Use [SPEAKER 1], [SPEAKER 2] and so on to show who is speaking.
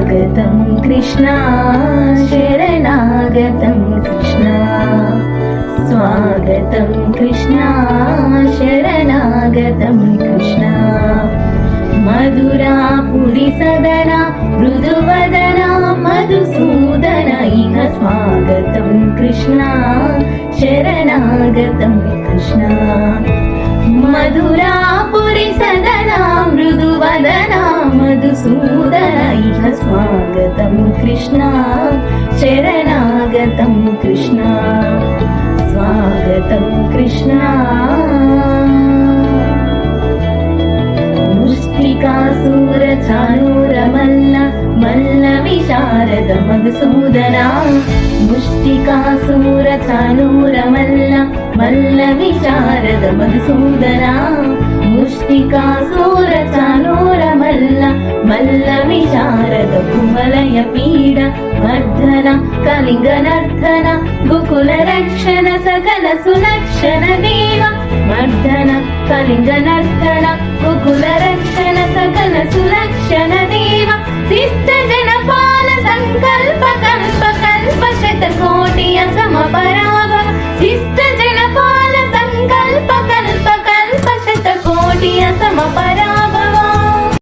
[SPEAKER 1] स्वागतं कृष्णा शरणागतं कृष्णा स्वागतं कृष्णा शरणागतं कृष्णा मधुरापुरी सदना मृदुवदना मधुसूदन इह स्वागतं कृष्णा शरणागतं कृष्णा मधुरापुरी सदना मृदुवदना मधुसूदन इह स्वागतं कृष्णा शरणागतं कृष्णा स्वागतं कृष्णा मुष्टिकासुरचाणूरमल्ल मल्ल विशारद मधुसूदना मुष्टिकासुरचाणूरमल्ल मल्ल विशारद मधुसूदना मुष्टिकासुरचाणूरमल्ल मल्ल विशारद कुमलय पीड वर्धन कलिंगनर्धन गोकुल रक्षण सकल सुलक्षण देव वर्धन कलिंगनर्धन गोकुल रक्षण सकल